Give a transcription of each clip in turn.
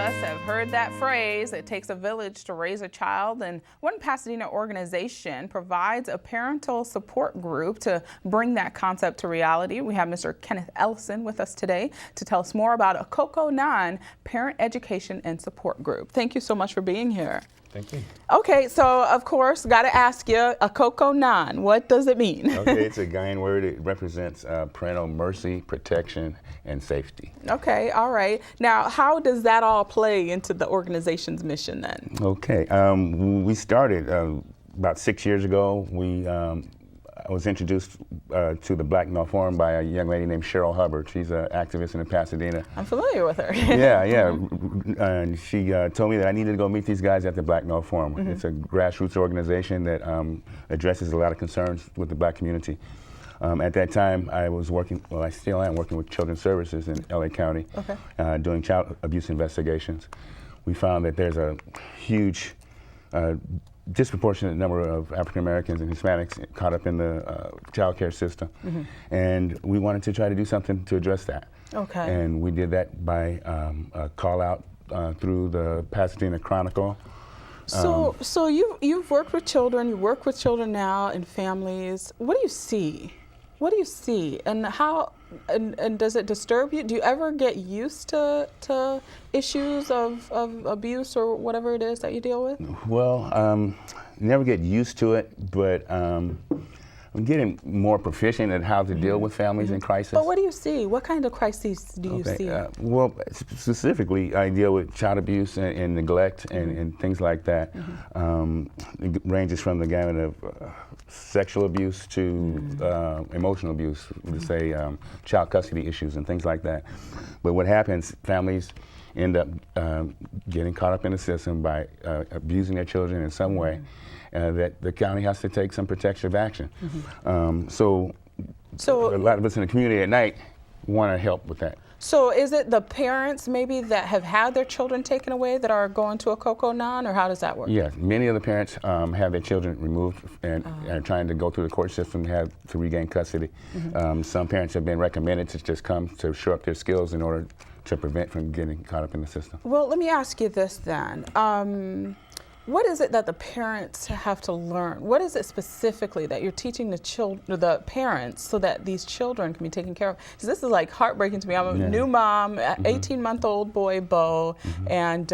us have heard that phrase, it takes a village to raise a child, and one Pasadena organization provides a parental support group to bring that concept to reality. We have Mr. Kenneth Ellison with us today to tell us more about Akoko-Nan Parent Education and Support Group. Thank you so much for being here. Thank you. Okay, so of course, got to ask you, Akoko-Nan, what does it mean? Okay, it's a Ghanaian word. It represents parental mercy, protection, and safety. Okay, all right. Now, how does that all play into the organization's mission then? Okay, we started about 6 years ago. I was introduced to the Black Male Forum by a young lady named Cheryl Hubbard. She's an activist in Pasadena. I'm familiar with her. Yeah. And she told me that I needed to go meet these guys at the Black Male Forum. Mm-hmm. It's a grassroots organization that addresses a lot of concerns with the Black community. At that time, I was working, well, I still am working with Children's Services in LA County, doing child abuse investigations. We found that there's a huge disproportionate number of African Americans and Hispanics caught up in the child care system. Mm-hmm. And we wanted to try to do something to address that. Okay. And we did that by a call out through the Pasadena Chronicle. So you've worked with children, you work with children now and families. What do you see? What do you see, and how, and does it disturb you? Do you ever get used to issues of abuse or whatever it is that you deal with? Well, never get used to it, but I'm getting more proficient at how to deal with families in crisis. But what do you see? What kind of crises do you see? Well, specifically, I deal with child abuse and neglect and things like that. It ranges from the gamut of sexual abuse to emotional abuse, let's say child custody issues and things like that. But what happens, families end up getting caught up in the system by abusing their children in some way. That the county has to take some protective action. So a lot of us in the community at night want to help with that. So is it the parents maybe that have had their children taken away that are going to Akoko-Nan, or how does that work? Yes, many of the parents have their children removed and are trying to go through the court system to regain custody. Some parents have been recommended to just come to show up their skills in order to prevent from getting caught up in the system. Well, let me ask you this then. What is it that the parents have to learn? What is it specifically that you're teaching the parents so that these children can be taken care of? Because this is like heartbreaking to me. I'm a new mom, 18-month-old boy, Bo, and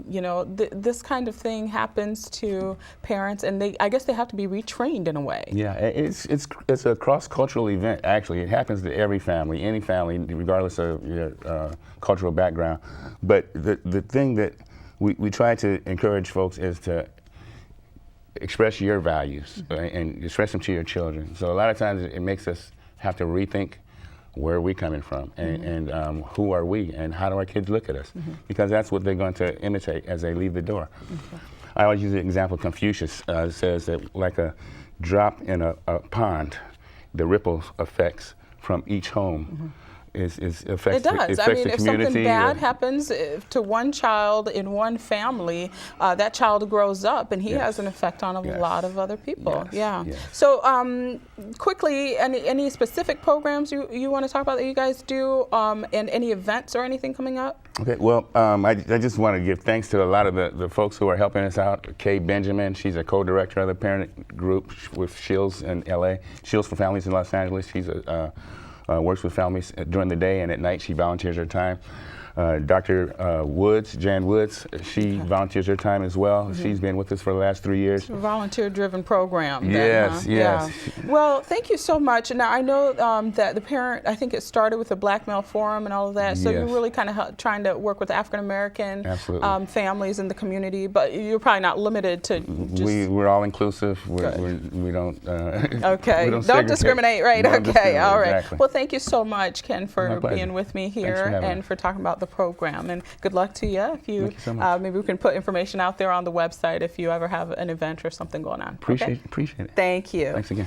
you know, this kind of thing happens to parents, and I guess they have to be retrained in a way. Yeah, it's a cross-cultural event. Actually, it happens to every family, any family, regardless of your cultural background. But the thing that we try to encourage folks is to express your values and express them to your children. So a lot of times it makes us have to rethink where we're coming from and who are we and how do our kids look at us, because that's what they're going to imitate as they leave the door. I always use the example of Confucius says that like a drop in a pond, the ripple effects from each home affects it does. I mean, if something bad happens to one child in one family, that child grows up and he has an effect on a lot of other people. So quickly, any specific programs you want to talk about that you guys do, and any events or anything coming up? Okay, well, I just want to give thanks to a lot of the folks who are helping us out. Kay Benjamin, she's a co-director of the parent group with Shields in LA, Shields for Families in Los Angeles. She's works with families during the day, and at night she volunteers her time. Dr. Woods, Jan Woods, she volunteers her time as well. She's been with us for the last 3 years. It's a volunteer-driven program. Yes. Yeah. Well, thank you so much. Now, I know that the parent, I think it started with the Black Male Forum and all of that, so you're really kind of trying to work with African-American families in the community, but you're probably not limited to just... We're all inclusive. We don't... okay. We don't discriminate, right? Okay, all right. Exactly. Well, thank you so much, Ken, for being with me here and for talking about the program, and good luck to you. If you, maybe we can put information out there on the website if you ever have an event or something going on. Appreciate it. Thank you. Thanks again.